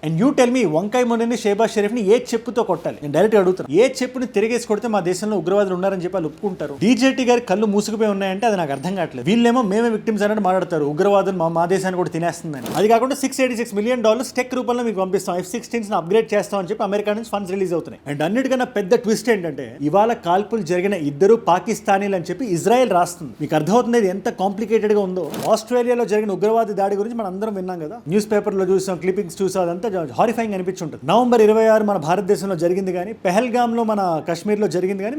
And you tell me వంకాయ మొన్నని షేబాజ్ షరీఫ్ ని ఏ చెప్పుతో కొట్టాలి? నేను డైరెక్ట్ అడుగుతాను. ఏ చెప్పుని తిరిగేసి కొడితే మా దేశంలో ఉగ్రవాదులు ఉన్నారని చెప్పి వాళ్ళు ఒప్పుకుంటారు? డీజేటీ గారి కళ్ళు మూసుకుపోయి ఉన్నాయంటే అది నాకు అర్థం కావట్లేదు. వీళ్ళేమో మేమే విక్టిమ్స్ అన్నట్టు మాట్లాడతారు, ఉగ్రవాదులు మా దేశాన్ని కూడా తినేస్తుందని. అది కాకుండా $686 మిలియన్ టెక్ రూపంలో మీకు పంపిస్తాం, F-16s అప్గ్రేడ్ చేస్తాం అని చెప్పి అమెరికా నుంచి ఫండ్స్ రిలీజ్ అవుతున్నాయి. అండ్ అన్నిటికన్నా పెద్ద ట్విస్ట్ ఏంటంటే ఇవాళ కాల్పులు జరిగిన ఇద్దరు పాకిస్తానీలు అని చెప్పి ఇజ్రాయెల్ రాస్తుంది. మీకు అర్థమవుతుంది ఎంత కాంప్లికేటెడ్ గా ఉందో. ఆస్ట్రేలియాలో జరిగిన ఉగ్రవాద దాడి గురించి మనం అందరం విన్నాం కదా, న్యూస్ పేపర్ లో చూసాం, క్లిప్పింగ్స్ చూసాం, అదంతా హారిఫైంగ్ అనిపించుంటుంది. నవంబర్ 26 మన భారతదేశంలో జరిగింది కానీ, పెహల్గామ్ లో మన కాశ్మీర్ లో జరిగింది కానీ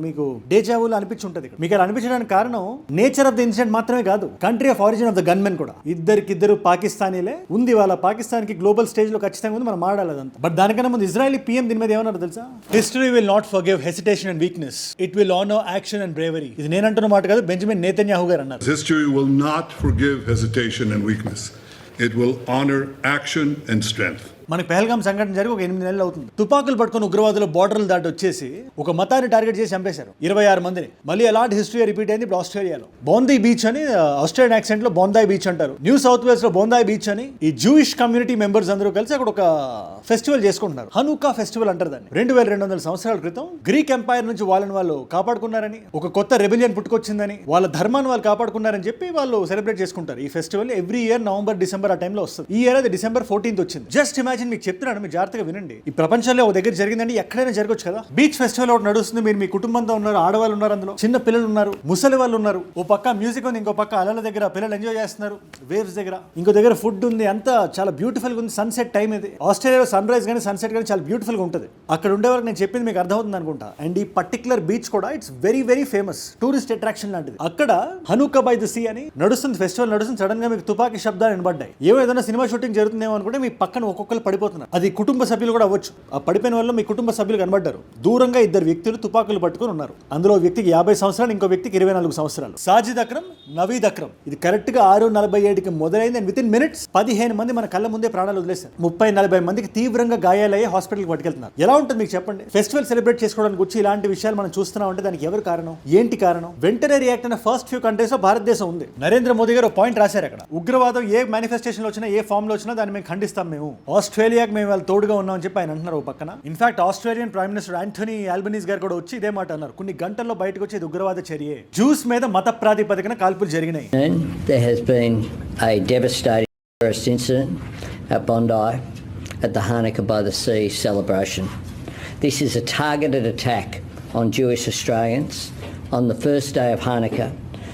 మీకు డేజావులు అనిపించుంటది. మీకు అలా అనిపించడానికి కారణం నేచర్ ఆఫ్ ద ఇన్సిడెంట్ మాత్రమే కాదు, country of origin of the gunmen కూడా. ఇద్దరు పాకిస్తానీలే ఉంది. వాళ్ళ పాకిస్తాన్ కి గ్లోబల్ స్టేజ్ లో ఖచ్చితంగా ఉంది, మనం మాట్లాడాలి అదంతా. బట్ దానికన్నా ముందు ఇజ్రాయలీ పీఎం దీని మీద ఏమన్నారు తెలుసా? History will not forgive hesitation and weakness, it will honour action and bravery. ఇది నేను అంటున్న మాట కాదు, బెంజమిన్ నేతన్యాహు గారు అన్నారు. History will not forgive hesitation and weakness. It will honor action and strength. మనకి పెహల్గాం సంఘటన జరిగి ఒక 8 నెలలు అవుతుంది. తుపాకులు పట్టుకుని ఉగ్రవాదులు బోర్డర్లు దాటి వచ్చేసి ఒక మతాన్ని టార్గెట్ చేసి చంపేశారు 26 మందిని. మళ్ళీ అలాంటి హిస్టరీ రిపీట్ అయింది ఇప్పుడు ఆస్ట్రేలియాలో. బోందీ బీచ్ అని, ఆస్ట్రేలియన్ యాక్సెంట్ లో బోందాయ్ బీచ్ అంటారు. న్యూ సౌత్ వేల్స్ లో బోందాయ్ బీచ్ అని ఈ జూయిష్ కమ్యూనిటీ మెంబర్స్ అందరూ కలిసి అక్కడ ఒక ఫెస్టివల్ చేసుకుంటున్నారు. హనుకా ఫెస్టివల్ అంటారు దాన్ని. 2200 సంవత్సరాల క్రితం గ్రీక్ ఎంపైర్ నుంచి వాళ్ళని వాళ్ళు కాపాడుకున్నారని, ఒక కొత్త రెబెలియన్ పుట్టుకొచ్చిందని, వాళ్ళ ధర్మాన్ని వాళ్ళు కాపాడుకున్నారని చెప్పి వాళ్ళు సెలబ్రేట్ చేసుకుంటారు. ఈ festival every year November December ఆ టైంలో వస్తుంది. ఈ ఇయర్ అది December 14th వచ్చింది. జస్ట్ ఇమాజిన్, మీకు చెప్తున్నాను, మీరు జాగ్రత్తగా వినండి. ఈ ప్రపంచంలో ఒక దగ్గర జరిగిందండి, ఎక్కడైనా జరగచ్చు కదా. బీచ్ ఫెస్టివల్ ఒకటి నడుస్తుంది, మీరు మీ కుటుంబంతో ఉన్నారు, ఆడవాళ్ళు ఉన్నారు, అందులో చిన్న పిల్లలు ఉన్నారు, ముసలి వాళ్ళు ఉన్నారు. ఓ పక్క మ్యూజిక్ ఉంది, ఇంకో పక్క అలల దగ్గర పిల్లలు ఎంజాయ్ చేస్తున్నారు, వేవ్స్ దగ్గర, ఇంకో దగ్గర ఫుడ్ ఉంది, అంతా చాలా బ్యూటిఫుల్ గా ఉంది. సన్సెట్ టైం ఇది. ఆస్ట్రేలియాలో సన్ రైజ్ కానీ సన్సెట్ కానీ చాలా బ్యూటిఫుల్ గా ఉంటుంది. అక్కడ ఉండే వరకు నేను చెప్పింది మీకు అర్థమవుతుంది అనుకుంటా. అండ్ ఈ పర్టికులర్ బీచ్ కూడా it's very very famous tourist attraction లాంటిది. అక్కడ హనుకా బై ద సీ అని నడుస్తుంది, ఫెస్టివల్ నడుస్తుంది. సడన్ గా మీకు తుపాకీ శబ్దాలు వినబడ్డాయి. ఏదైనా సినిమా షూటింగ్ జరుగుతుందేమో అనుకుంటే మీ పక్కన ఒక్కొక్కరు పడిపోతున్నారు. అది కుటుంబ సభ్యులు కూడా అవ్వచ్చు. ఆ పడిపోయిన వల్ల మీ కుటుంబ సభ్యులు కనబడ్డారు. దూరంగా 2 వ్యక్తులు తుపాకులు పట్టుకుని ఉన్నారు. అందులో వ్యక్తికి 50 సంవత్సరాలు, ఇంకో వ్యక్తికి 24 సంవత్సరాలు. సాజిద్ అక్రమ్, నవీద్ అక్రమ్. ఇది కరెక్ట్ గా 6:47కి మొదలైంది. అండ్ విత్ ఇన్ మినిట్స్ 15 మంది మన కళ్ళ ముందే ప్రాణాలు వదిలేశారు. 30-40 మందికి తీవ్రంగా గాయాలయ్యే హాస్పిటల్కి పట్టుకెళ్తున్నారు. ఎలా ఉంటుంది మీకు చెప్పండి? ఫెస్టివల్ సెలబ్రేట్ చేసుకోవడానికి వచ్చి ఇలాంటి విషయాలు మనం చూస్తున్నాం అంటే దానికి ఎవరు కారణం, ఏంటి కారణం? వెంటనే రియాక్ట్ అయిన ఫస్ట్ ఫ్యూ కంట్రీస్ లో భారతదేశం ఉంది. నరేంద్ర మోదీ గారు పాయింట్ రాశారు అక్కడ, ఉగ్రవాదం ఏ మేనిఫెస్టేషన్ వచ్చినా, ఏ ఫామ్ లో వచ్చినా దాన్ని మేము ఖండిస్తాం. మేము ఆస్ట్రేలియాకి మేము వాళ్ళు తోడుగా ఉన్నామని చెప్పి ఆయన అంటున్నారు. పక్కన in fact Australian prime minister Anthony Albanese గారు కూడా వచ్చి ఇదే మాట అన్నారు. కొన్ని గంటల్లో బయటకు వచ్చి ఉగ్రవాద చర్యే. జ్యూస్ మీద మత ప్రాతిపదికన కాల్పులు జరిగినాయి. There has been a devastating terrorist incident at Bondi at the Hanukkah by the Sea celebration. This is a targeted attack on Jewish Australians on the first day of Hanukkah.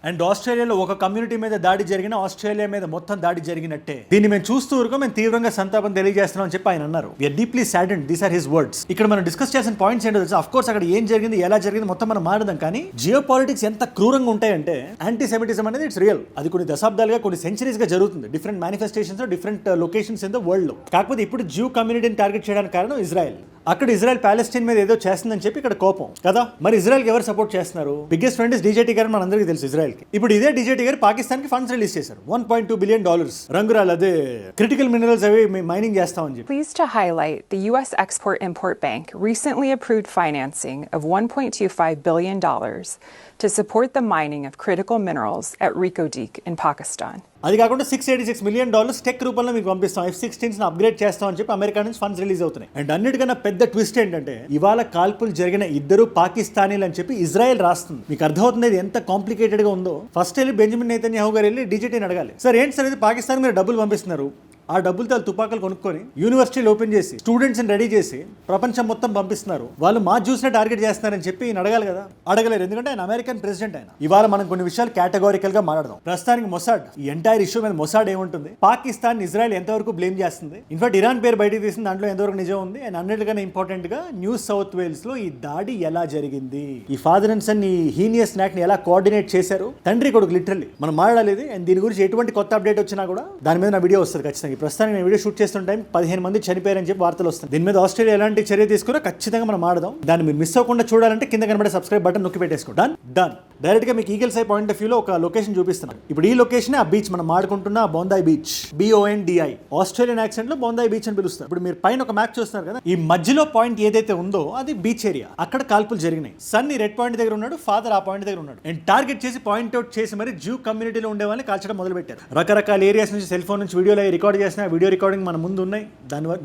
And ఆస్ట్రేలియాలో ఒక community మీద దాడి జరిగిన, Australia మీద మొత్తం దాడి జరిగినట్టే. దీన్ని మేము చూస్తూ ఊరుకో మేము తీవ్రంగా సంతాపం తెలియజేస్తున్నాం అని చెప్పి ఆయన అన్నారు. We are deeply saddened, these are his words. ఇక్కడ మనం డిస్కస్ చేసిన పాయింట్స్ ఏంటో తెలుసు. ఆఫ్ కోర్స్ అక్కడ ఏం జరిగింది, ఎలా జరిగింది మొత్తం మనం మాట్లాడదాం. కానీ జియో పాలిటిక్స్ ఎంత క్రూరంగా ఉంటాయంటే, యాంటీ సెమిటిజం అనేది ఇట్స్ రియల్. అది కొన్ని దశాబ్దాలుగా, కొన్ని సెంచరీస్ గా జరుగుతుంది. Different manifestations, different locations in the world లో. కాకపోతే ఇప్పుడు జియో కమ్యూనిటీని టార్గెట్ చేయడానికి కారణం ఇజ్రాయెల్. అక్కడ ఇజ్రాయెల్ పాలెస్టైన్ మీద ఏదో చేస్తుందని చెప్పి ఇక్కడ కోపం కదా. మరి ఇజ్రాయెల్ కి ఎవరు సపోర్ట్ చేస్తున్నారు? బిగ్గెస్ట్ ఫ్రెండ్ ఇస్ డీజేటీ గారు, మన అందరికీ తెలుసు ఇజ్రాయెల్ కి. ఇప్పుడు ఇదే డీజేటీ గారు పాకిస్తాన్ కి ఫండ్స్ రిలీజ్ చేశారు. $1.2 billion రంగురాలు, అదే క్రిటికల్ మినరల్స్ అవి మైనింగ్ చేస్తామని చెప్పి. Pleased to highlight the U.S. Export-Import Bank recently approved financing of $1.25 billion to support the mining of critical minerals at Reko Diq in Pakistan. అది కాకుండా $686 million tech రూపంలో మీకు పంపిస్తాం, F-16s అప్గ్రేడ్ చేస్తాం అని చెప్పి అమెరికా నుంచి ఫండ్స్ రిలీజ్ అవుతున్నాయి. అండ్ అన్నిటికన్నా పెద్ద ట్విస్ట్ ఏంటంటే ఇవాళ కాల్పులు జరిగిన ఇద్దరు పాకిస్తానీలు అని చెప్పి ఇజ్రాయెల్ రాస్తుంది. మీకు అర్థమవుతుంది ఎంత కాంప్లికేటెడ్ గా ఉందో. ఫస్ట్ వెళ్ళి బెంజమిన్ నేతన్యాహు గారు వెళ్ళి డీజీటీని అడగాలి, సార్ ఏంటి సార్ ఇది పాకిస్తాన్ మీరు డబ్బులు పంపిస్తున్నారు, ఆ డబ్బులతో తుపాకులు కొనుక్కొని యూనివర్సిటీలు ఓపెన్ చేసి స్టూడెంట్స్ రెడీ చేసి ప్రపంచం మొత్తం పంపిస్తున్నారు, వాళ్ళు మా జ్యూస్నే టార్గెట్ చేస్తున్నారని చెప్పి ఈయన అడగాలి కదా. అడగలేరు, ఎందుకంటే ఆయన అమెరికన్ ప్రెసిడెంట్. ఆయన ఇవాళ మనం కొన్ని విషయాలు కేటగారికల్ గా మాట్లాడదాం. ప్రస్తుతానికి మొసాడ్, ఈ ఎంటైర్ ఇష్యూ మీద మొసాడ్ ఏముంటుంది, పాకిస్తాన్ ఇజ్రాయెల్ ఎంతవరకు బ్లేమ్ చేస్తుంది, ఇన్ఫాక్ట్ ఇరాన్ పేరు బయటకు తీసింది, దాంట్లో ఎంతవరకు నిజం ఉంది. అండ్ అన్నిటికన్నా ఇంపార్టెంట్ గా న్యూ సౌత్ వేల్స్ లో ఈ దాడి ఎలా జరిగింది, ఈ ఫాదర్ అండ్ సన్ ఈ హీనియస్ యాక్ట్ ని ఎలా కోఆర్డినేట్ చేశారు, తండ్రి కొడుకు లిటరల్లీ మనం మాట్లాడలేదు. అండ్ దీని గురించి ఎటువంటి కొత్త అప్డేట్ వచ్చినా కూడా దాని మీద నా వీడియో వస్తుంది ఖచ్చితంగా. ప్రస్తుతానికి నేను వీడియో షూట్ చేస్తున్న టైం 15 మంది చనిపోయారని చెప్పి వార్తలు వస్తాయి. దీని మీద ఆస్ట్రేలియా ఎలాంటి చర్య తీసుకున్నా ఖచ్చితంగా మనం ఆడదాం. దాన్ని మీరు మిస్ అవ్వకుండా చూడాలంటే కింద కనబడే సబ్స్క్రైబ్ బటన్ నొక్కి పెట్టేసుకోండి. డన్. డైరెక్ట్ గా మీకు ఈగల్స్ ఐ పాయింట్ ఆఫ్ వ్యూలో ఒక లొకేషన్ చూపిస్తున్నాను. ఇప్పుడు ఈ లొకేషన్ ఆ బీచ్ మనం మాడుకుంటున్న బొందాయి బీచ్, BONDI, ఆస్ట్రేలియన్ యాక్సెంట్ లో బొందాయి బీచ్ అని పిలుస్తారు. ఇప్పుడు మీరు పైన ఒక మ్యాప్ చూస్తున్నారు కదా, ఈ మధ్యలో పాయింట్ ఏదైతే ఉందో అది బీచ్ ఏరియా. అక్కడ కాల్పులు జరిగినాయి. సన్ ఈ రెడ్ పాయింట్ దగ్గర ఉన్నాడు, ఫాదర్ ఆ పాయింట్ దగ్గర ఉన్నాడు. అండ్ టార్గెట్ చేసి పాయింట్అవుట్ చేసి మరి జూ కమ్యూనిటీలో ఉండే వాళ్ళని కాల్చడం మొదలు పెట్టారు. రకరకాల ఏరియాస్ నుంచి సెల్ ఫోన్ నుంచి వీడియోలు రికార్డ్ చేసిన వీడియో రికార్డింగ్ మన ముందు ఉన్నాయి.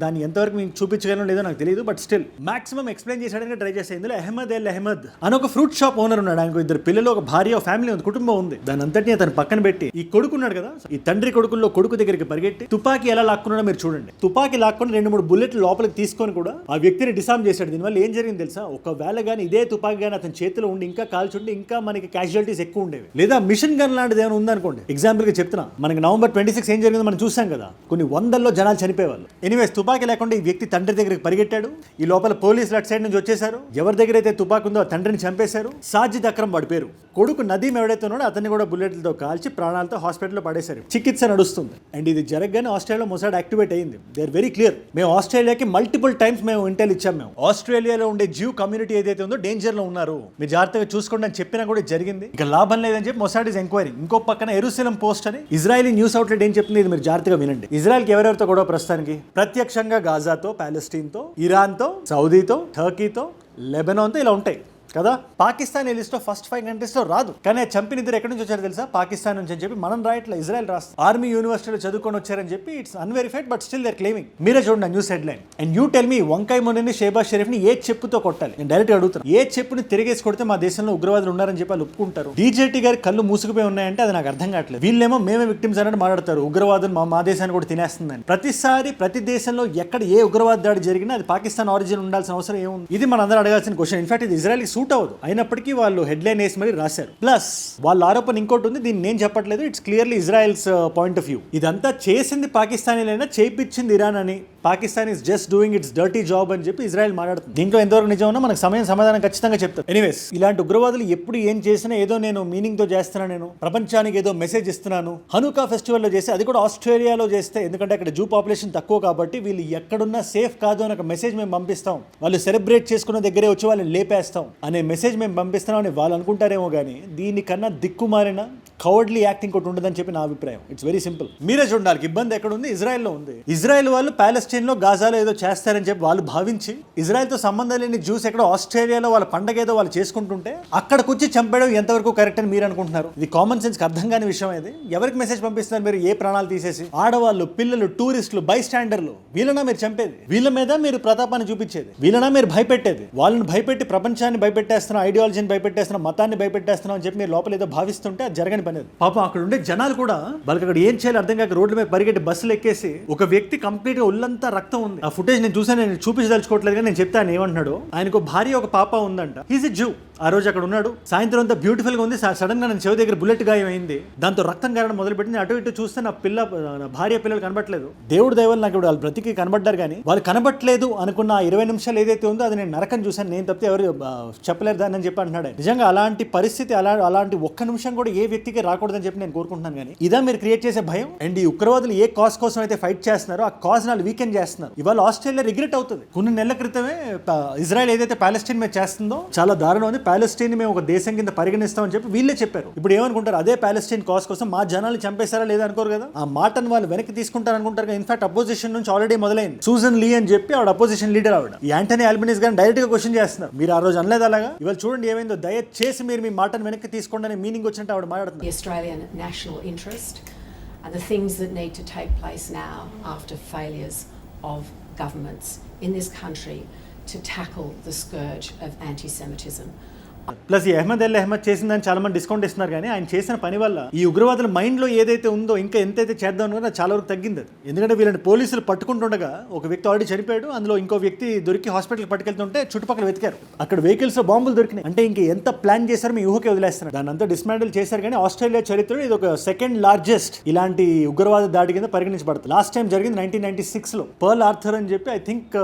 దాన్ని ఎంతవరకు మీకు చూపించగలను లేదో నాకు తెలియదు, బట్ స్టిల్ మాక్సిమం ఎక్స్ప్లెయిన్ చేసేయడానికి ట్రై చేస్తే. ఇందులో అహ్మద్ అని ఒక ఫ్రూట్ షాప్ ఓనర్ ఉన్నాడు. ఆయనకు 2 పిల్లలు, ఒక భార్య, ఒక ఫ్యామిలీ ఉంది, కుటుంబం ఉంది. దాని అంతటిని అతను పక్కన పెట్టి ఈ కొడుకున్నాడు కదా, ఈ తండ్రి కొడుకుల్లో కొడుకు దగ్గరికి పరిగెట్టి తుపాకీ ఎలా లాక్కున్నాడో మీరు చూడండి. తుపాకీ లాక్కొని 2-3 బుల్లెట్లు లోపలికి తీసుకొని కూడా ఆ వ్యక్తిని డిసామ్ చేశాడు. దీనివల్ల ఏం జరిగింది తెలుసా? ఒకవేళ కానీ ఇదే తుపాకీ కానీ అతని చేతిలో ఉండి ఇంకా కాల్చుంటే ఇంకా మనకి క్యాజువాలిటీస్ ఎక్కువ ఉండేవి. లేదా మిషన్ గన్ లాంటిది ఏమైనా ఉందనుకోండి, ఎగ్జాంపుల్ గా చెప్తున్నా, మనకి November 26 ఏం జరిగిందో మనం చూసాం కదా, కొన్ని వందల్లో జనాలు చనిపోయేవాళ్ళు. ఎనీవేస్ తుపాకీ లేకుండా ఈ వ్యక్తి తండ్రి దగ్గరికి పరిగెట్టాడు. ఈ లోపల పోలీసులు అటు సైడ్ నుంచి వచ్చేసారు. ఎవరి దగ్గర అయితే తుపాకీ ఉందో ఆ తండ్రిని చంపేశారు. సాజిద్ అక్రమ్ వాడి పేరు. కొడుకు నదీం ఎవడైతే ఉన్నాడో అతన్ని కూడా బుల్లెట్లతో కాల్చి ప్రాణాలతో హాస్పిటల్లో పడేశారు. చికిత్స నడుస్తుంది. అండ్ ఇది జరగగానే ఆస్ట్రేలియాలో మొసాడ్ యాక్టివేట్ అయింది. They are very clear. మేము ఆస్ట్రేలియాకి మల్టిపుల్ టైమ్స్ మేము ఇంటెల్ ఇచ్చాం. మేము ఆస్ట్రేలియాలో ఉండే జ్యూ కమ్యూనిటీ ఏదైతే ఉందో డేంజర్ లో ఉన్నారు, మీరు జాగ్రత్తగా చూసుకోండి అని చెప్పినా కూడా జరిగింది. ఇక లాభం లేదని చెప్పి మొసాడ్ ఇస్ ఎంక్వైరీ. ఇంకో పక్కన ఎరుసలేం పోస్ట్ అని ఇజ్రాయలీ న్యూస్ అవుట్లెట్ ఏం చెప్తుంది, ఇది మీరు జాగ్రత్తగా వినండి. ఇజ్రాయెల్కి ఎవరెవరితో గొడవ ప్రస్తుతానికి? ప్రత్యక్షంగా గాజాతో, పాలెస్టీన్తో, ఇరాన్తో, సౌదీతో, టర్కీతో, లెబనాన్తో ఇలా ఉంటాయి కదా. పాకిస్తాన్ ఈ లిస్ట్ లో ఫస్ట్ 5 కంట్రీస్ లో రాదు. కానీ చంపిన ఇద్దరు ఎక్కడి నుంచి వచ్చారు తెలుసా? పాకిస్తాన్ నుంచి అని చెప్పి మనం రాయట్లా, ఇజ్రాయెల్ రాస్తుంది. ఆర్మీ యూనివర్సిటీలో చదువుకొని వచ్చారని చెప్పి it's unverified, but still they're claiming. మీరే చూడండి news headline. And you tell me, వంకాయ మొన్నని షేబాజ్ షరీఫ్ ని ఏ చెప్పుతో కొట్టాలి? నేను డైరెక్ట్ అడుగుతాను. ఏ చెప్పుని తిరిగేసి కొడితే మా దేశంలో ఉగ్రవాదులు ఉన్నారని చెప్పి వాళ్ళు ఒప్పుకుంటారు? డీజేటీ గారి కళ్ళు మూసుకుపోయి ఉన్నాయంటే అది నాకు అర్థం కావట్లేదు. వీళ్ళేమో మేమే విక్టిమ్స్ అన్నట్టు మాట్లాడతారు. ఉగ్రవాదులు మా దేశాన్ని కూడా తినేస్తుందని. ప్రతిసారి ప్రతి దేశంలో ఎక్కడ ఏ ఉగ్రవాద దాడి జరిగినా అది పాకిస్తాన్ ఆరిజిన్ ఉండాల్సిన అవసరం ఏముంది? ఇది మన అందరూ అడగాల్సిన క్వశ్చన్. ఇన్ఫాక్ట్ ఇది ఇజ్రాయెల్కి సూట్ అవ్వదు. అయినప్పటికీ వాళ్ళు హెడ్లైన్ వేసి మరి రాశారు. ప్లస్ వాళ్ళ ఆరోపణ ఇంకోటి ఉంది, దీన్ని నేను చెప్పట్లేదు, it's clearly Israel's point of view. ఇదంతా చేసింది పాకిస్తానీలైనా చేయించింది ఇరాన్ అని, Pakistan is just doing it's dirty job అని చెప్పి ఇజ్రాయెల్ మాట్లాడుతుంది. దీంట్లో ఎంతవరకు నిజం ఉన్నా మనకు సమాధానం ఖచ్చితంగా చెప్తారు. ఎనీవేస్, ఇలాంటి ఉగ్రవాదులు ఎప్పుడు ఏం చేసినా ఏదో నేను మీనింగ్ తో చేస్తున్నాను, నేను ప్రపంచానికి ఏదో మెసేజ్ ఇస్తున్నాను. హనుకా ఫెస్టివల్ లో చేస్తే, అది కూడా ఆస్ట్రేలియాలో చేస్తే, ఎందుకంటే అక్కడ జూ పాపులేషన్ తక్కువ కాబట్టి వీళ్ళు ఎక్కడున్నా సేఫ్ కాదు అని ఒక మెసేజ్ మేము పంపిస్తాం. వాళ్ళు సెలబ్రేట్ చేసుకున్న దగ్గరే వచ్చి వాళ్ళని లేపేస్తాం అనే మెసేజ్ మేము పంపిస్తాం అని వాళ్ళు అనుకుంటారేమో కానీ దీనికన్నా దిక్కుమారిన కవర్డ్లీ యాక్టింగ్ ఒకటి ఉండదని చెప్పి నా అభిప్రాయం. It's very simple. మీరే చూడాలి ఇబ్బంది ఎక్కడ ఉంది. ఇజ్రాయెల్లో ఉంది. ఇజ్రాయెల్ వాళ్ళు పాలెస్టైన్ లో గాజాలో ఏదో చేస్తారని చెప్పి వాళ్ళు భావించి ఇజ్రాయెల్తో సంబంధం లేని జ్యూస్ ఎక్కడో ఆస్ట్రేలియాలో వాళ్ళ పండగ ఏదో వాళ్ళు చేసుకుంటుంటే అక్కడికి వచ్చి చంపేయడం ఎంతవరకు కరెక్ట్ అని మీరు అనుకుంటున్నారు? ఇది కామన్ సెన్స్ కి అర్థం కాని విషయం. ఇది ఎవరికి మెసేజ్ పంపిస్తున్నారు మీరు? ఏ ప్రాణాలు తీసేసి? ఆడవాళ్ళు, పిల్లలు, టూరిస్టులు, బై స్టాండర్లు, వీళ్ళనా మీరు చంపేది? వీళ్ళ మీద మీరు ప్రతాపాన్ని చూపించేది? వీళ్ళనా మీరు భయపెట్టేది? వాళ్ళని భయపెట్టి ప్రపంచాన్ని భయపెట్టేస్తున్నాం, ఐడియాలజీని భయపెట్టేస్తున్నాం, మతాన్ని భయపెట్టేస్తున్నాం అని చెప్పి మీరు లోపల ఏదో భావిస్తుంటే అది జరగని పని. పాపం అక్కడ ఉండే జనాలు కూడా వాళ్ళకి అక్కడ ఏం చేయాలి అర్థం కాక రోడ్ల మీద పరిగెట్టి బస్సులు ఎక్కేసి ఒక వ్యక్తి కంప్లీట్ గా ఒళ్ళంతా రక్తం ఉంది. ఆ ఫుటేజ్ నేను చూసాను, నేను చూపించదలుచుకోవట్లేదు కానీ నేను చెప్తాను ఏమంటున్నాడు. ఆయనకు భార్య, ఒక పాప ఉందంట. He's a Jew. ఆ రోజు అక్కడ ఉన్నాడు. సాయంత్రం అంతా బ్యూటిఫుల్ గా ఉంది. సడన్ గా నేను చెవి దగ్గర బుల్లెట్ గాయం అయింది. దాంతో రక్తం కారడం మొదలుపెట్టింది. అటు ఇటు చూస్తే నా భార్య పిల్లలు కనబట్లేదు. దేవుడు దయవల్ల నాకు ఇప్పుడు వాళ్ళు బ్రతికి కనబడ్డారు కానీ వాళ్ళు కనబట్లేదు అనుకున్న 20 నిమిషాలు ఏదైతే ఉందో అది నేను నరకం చూశాను. నేను తప్పితే ఎవరు చెప్పలేరు దాన్ని అని చెప్పి అంటున్నాడు. నిజంగా అలాంటి పరిస్థితి, అలాంటి ఒక్క నిమిషం కూడా ఏ వ్యక్తికి రాకూడదని చెప్పి నేను కోరుకుంటున్నాను. కానీ ఇదా మీరు క్రియేట్ చేసే భయం? అండ్ ఈ ఉగ్రవాదులు ఏ కాజ్ కోసం అయితే ఫైట్ చేస్తున్నారో ఆ కాజ్ వాళ్ళు వీకెండ్ చేస్తున్నారు. ఇవాళ ఆస్ట్రేలియా రిగ్రెట్ అవుతుంది. కొన్ని నెలల క్రితమే ఇజ్రాయెల్ ఏదైతే పాలెస్టైన్ మీద చేస్తుందో చాలా దారుణం ఉంది. పాలెస్టైన్ మేము ఒక దేశం కింద పరిగణిస్తామని చెప్పి వీళ్ళే చెప్పారు. ఇప్పుడు ఏమనుకుంటారు? అదే పాలెస్టైన్ కాజ్ కోసం మా జనాలు చంపేశారా లేదా అనుకోరు కదా. ఆ మాటను వాళ్ళు వెనక్కి తీసుకుంటారు అనుకుంటారు. ఇన్ఫాక్ట్ అపోజిషన్ నుంచి ఆల్రెడీ మొదలైంది. సూజన్ లీ అని చెప్పి ఆవిడ అపోజిషన్ లీడర్. ఆవిడ ఈ యాంటనీ ఆల్బనీస్ గారిని డైరెక్ట్ గా క్వశ్చన్ చేస్తున్నారు. మీరు ఆ రోజు అనలేదు అలాగా? ఇవాళ చూడండి ఏమైందో. దయచేసి మీరు మీ మాటను వెనక్కి తీసుకోండి అనే మీనింగ్ వచ్చినట్టు ఆవిడ మాట్లాడుతుంది. The Australian national interest and the things that need to take place now after failures of governments in this country to tackle the scourge of anti-Semitism. Plus ఈ అహ్మద్ చేసిందని చాలా మంది డిస్కౌంట్ ఇస్తున్నారు కానీ ఆయన చేసిన పని వల్ల ఈ ఉగ్రవాదుల మైండ్ లో ఏదైతే ఉందో ఇంకా ఎంతైతే చేద్దాం అనుకున్నా చాలా వరకు తగ్గింది. ఎందుకంటే వీళ్ళని పోలీసులు పట్టుకుంటుండగా ఒక వ్యక్తి ఆల్రెడీ చనిపోయాడు. అందులో ఇంకో వ్యక్తి దొరికి హాస్పిటల్కి పట్టుకెళ్తుంటే చుట్టుపక్కల వెతికారు. అక్కడ వెహికల్స్ లో బాంబులు దొరికినాయి. అంటే ఇంకా ఎంత ప్లాన్ చేశారో మీ ఊహకే వదిలేస్తున్నారు. దాన్ని అంతా డిస్మాండిల్ చేశారు. కానీ ఆస్ట్రేలియా చరిత్రలో ఇది ఒక సెకండ్ లార్జెస్ట్ ఇలాంటి ఉగ్రవాద దాడి కింద పరిగణించబడుతుంది. లాస్ట్ టైం జరిగింది 1996 లో. పర్ల్ ఆర్థర్ అని చెప్పి ఐ థింక్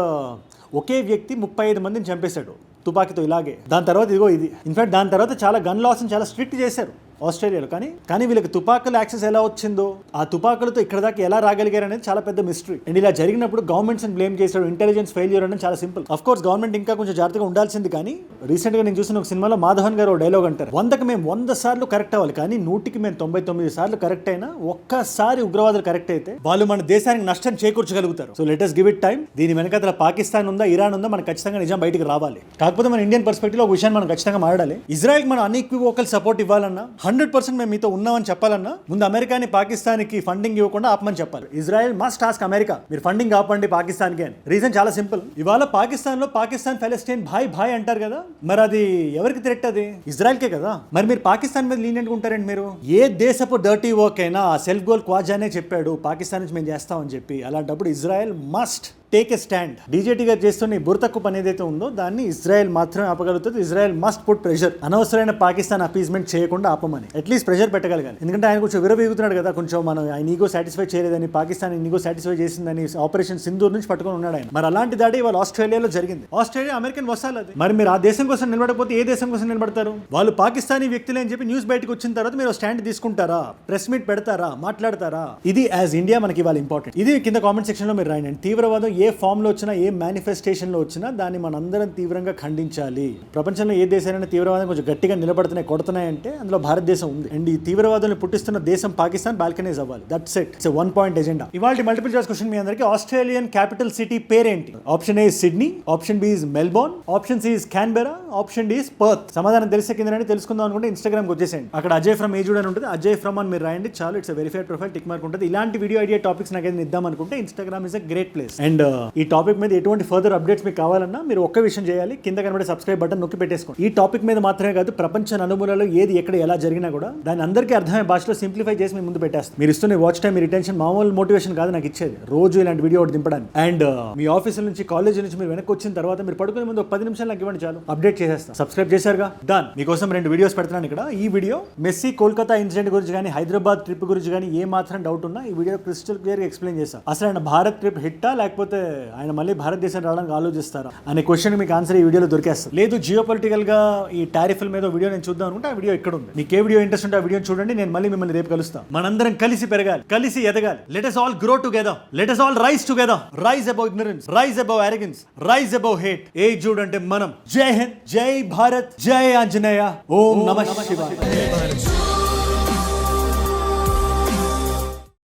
ఒకే వ్యక్తి 35 మందిని చంపేశాడు తుపాకీతో ఇలాగే. దాని తర్వాత ఇదిగో ఇది. ఇన్ఫాక్ట్ దాని తర్వాత చాలా గన్ లాస్ చాలా స్ట్రిక్ట్ చేశారు. ఆస్ట్రేలియాలో. కానీ వీళ్ళకి తుపాకుల యాక్సెస్ ఎలా వచ్చిందో, ఆ తుపాకులతో ఇక్కడ దాకా ఎలా రాగలిగారు అనేది చాలా పెద్ద మిస్టరీ. అండ్ ఇలా జరిగినప్పుడు గవర్నమెంట్స్ బ్లేమ్ చేశాడు, ఇంటెలిజెన్స్ ఫెయిల్యూర్ అనేది చాలా సింపుల్. అఫ్ కోర్స్ గవర్నమెంట్ ఇంకా కొంచెం జాగ్రత్తగా ఉండాల్సింది. కానీ రీసెంట్ గా నేను చూసిన ఒక సినిమాలో మాధవన్ గారు డైలాగ్ అంటారు, 100కి మేము 100 సార్లు కరెక్ట్ అవ్వాలి, కానీ 100కి మేము 99 సార్లు కరెక్ట్ అయినా ఒక్కసారి ఉగ్రవాదులు కరెక్ట్ అయితే వాళ్ళు మన దేశానికి నష్టం చేకూర్చగలుగుతారు. So let us give it time. దీని వెనకాల పాకిస్తాన్ ఉందా, ఇరాన్ ఉందా, మనకు ఖచ్చితంగా నిజం బయటికి రావాలి. కాకపోతే మన ఇండియన్ పర్స్పెక్టివ్ లో ఒక విషయాన్ని మనం ఖచ్చితంగా మాట్లాడాలి. ఇజ్రాయెల్ మనం అన్ఈక్వివోకల్ సపోర్ట్ ఇవ్వాలన్నా, 100% మేము మీతో ఉన్నామని చెప్పాలన్నా ముందు అమెరికాని పాకిస్తాన్ కి ఫండింగ్ ఇవ్వకుండా ఆపమని చెప్పాలి. ఇజ్రాయెల్ మస్ట్ ఆస్క్ అమెరికా, మీరు ఫండింగ్ ఆపండి పాకిస్తాన్ కి అని. రీజన్ చాలా సింపుల్. ఇవాళ పాకిస్తాన్ లో పాకిస్తాన్ ఫెలస్టైన్ భాయ్ భాయ్ అంటారు కదా, మరి అది ఎవరికి థ్రెట్? అది ఇజ్రాయెల్కే కదా. మరి మీరు పాకిస్తాన్ మీద లీనియంట్ ఉంటారండి. మీరు ఏ దేశపు డర్టీ వర్క్ అయినా ఆ సెల్ఫ్ గోల్ క్వాజానే చెప్పాడు పాకిస్తాన్ నుంచి మేము చేస్తామని చెప్పి. అలాంటప్పుడు Israel must take a stand. DJT గారు చేస్తున్న ఈ బురతక్కు పని ఏదైతే ఉందో దాన్ని ఇజ్రాయెల్ మాత్రమే ఆపగలుగుతుంది. ఇజ్రాయెల్ మస్ట్ పుట్ ప్రెషర్, అనవసరమైన పాకిస్తాన్ అపీజ్మెంట్ చేయకుండా ఆపమని అట్లీస్ట్ ప్రెషర్ పెట్టగలగాలి. ఎందుకంటే ఆయన కొంచెం విరవీగుతున్నాడు కదా, కొంచెం మనం ఆయన ఈగో సాటిస్ఫై చేయలేదని, పాకిస్తాన్ ఈగో సాటిస్ఫై చేసిందని ఆపరేషన్ సింధూర్ నుంచి పట్టుకొని ఉన్నాడు ఆయన. మరి అలాంటి దాడి ఇవాళ ఆస్ట్రేలియాలో జరిగింది. ఆస్ట్రేలియా అమెరికన్ వసాలు అది. మరి మీరు ఆ దేశం కోసం నిలబడకపోతే ఏ దేశం కోసం నిలబడతారు? వాళ్ళు పాకిస్తానీ వ్యక్తులే అని చెప్పి న్యూస్ బయటకు వచ్చిన తర్వాత మీరు స్టాండ్ తీసుకుంటారా, ప్రెస్ మీట్ పెడతారా, మాట్లాడతారా? ఇది యాజ్ ఇండియా మనకి ఇవాళ ఇంపార్టెంట్. ఇది కింద కామెంట్ సెక్షన్ లో మీరు రాయండి. తీవ్రవాదం ఏ ఫామ్ లో వచ్చినా, ఏ మేనిఫెస్టేషన్ లో వచ్చినా దాన్ని మనందరం తీవ్రంగా ఖండించాలి. ప్రపంచంలో ఏ దేశాలైనా తీవ్రవాదం కొంచెం గట్టిగా నిలబడుతున్నాయి, కొడుతున్నాయి అంటే అందులో భారతదేశం ఉంది. అండ్ ఈ తీవ్రవాదాన్ని పుట్టిస్తున్న దేశం పాకిస్తాన్ బాల్కనైజ్ అవ్వాలి. That's it. It's 1 point agenda. ఇవాళ మల్టిపుల్ చాయిస్ క్వశ్చన్ మీ అందరికి. ఆస్ట్రేలియన్ క్యాపిటల్ సిటీ పేరేంటి? Option A Sydney, option B is Melbourne, option C is Canberra, option D is Perth. సమాధానం తెలిసే కింద తెలుసుకుందాం అనుకుంటే ఇన్స్టాగ్రామ్ వచ్చేసేయండి. అక్కడ అజయ్ ఫ్రమ్ ఏజుడ్ అని ఉంటుంది, అజయ్ ఫ్రమ్ అని మీరు రాయండి చాలు. It's verified profile, tick mark ఉంటుంది. ఇలాంటి వీడియో ఐడియా టాపిక్స్ నాకు ఏదైనా ఇద్దాం అనుకుంటే Instagram is a great place. And ఈ టాపిక్ మీద ఎటువంటి ఫర్దర్ అప్డేట్స్ మీకు కావాలన్నా మీరు ఒక్క విషయం చేయాలి, కింద కనబడే సబ్స్క్రైబ్ బటన్ నొక్కి పెట్టేసుకోండి. ఈ టాపిక్ మీద మాత్రమే కాదు, ప్రపంచ నలుమూలలో ఏది ఎక్కడ ఎలా జరిగినా కూడా దాన్ని అందరికీ అర్థమయ్యే భాషలో సింప్లిఫై చేసి మీ ముందు పెట్టేస్తాను. మీరు ఇస్తున్న వాచ్ టైం, మీ రిటెన్షన్ మామూలు మోటివేషన్ కాదు నాకు ఇచ్చేది, రోజు ఇలాంటి వీడియో ఒకటి దింపడానికి. అండ్ మీ ఆఫీస్ నుంచి, కాలేజ్ నుంచి మీరు వెనక్కి వచ్చిన తర్వాత మీరు పడుకునే ముందు ఒక 10 నిమిషాలు నాకు ఇవ్వండి చాలు, అప్డేట్ చేసేస్తాను. సబ్స్క్రైబ్ చేశారుగా, డన్. మీకోసం 2 వీడియోస్ పెడుతున్నాను ఇక్కడ. ఈ వీడియో మెస్సీ కోల్కతా ఇన్సిడెంట్ గురించి కానీ, హైదరాబాద్ ట్రిప్ గురించి కానీ ఏ మాత్రం డౌట్ ఉన్నా ఈ వీడియో క్రిస్టల్ క్లియర్ గా ఎక్స్ప్లెయిన్ చేస్తాను. అసలు ఆయన భారత్ ట్రిప్ హిట్టా, లేకపోతే ఆయన మళ్ళీ భారతదేశం రావడానికి ఆలోచిస్తారా అనే క్వశ్చన్ మీకు ఆన్సర్ ఈ వీడియోలో దొరికేస్తుంది. లేదు జియో పొలిటికల్ గా ఈ టారిఫ్ల మీద వీడియో నేను చూద్దాం అనుకుంటే ఆ వీడియో ఇక్కడ ఉంది. మీకు ఏ వీడియో ఇంట్రెస్ట్ ఉంటే ఆ వీడియో చూడండి. నేను మళ్ళీ మిమ్మల్ని రేపు కలుస్తాను. మనందరం కలిసి పెరగాలి, కలిసి ఎదగాలి. Let us all grow together, let us all rise together, rise above ignorance, rise above arrogance, rise above hate. ఏ జూడ్ అంటే మనం. జై హింద్, జై భారత్, జై ఆంజనేయ, ఓం నమః శివాయ.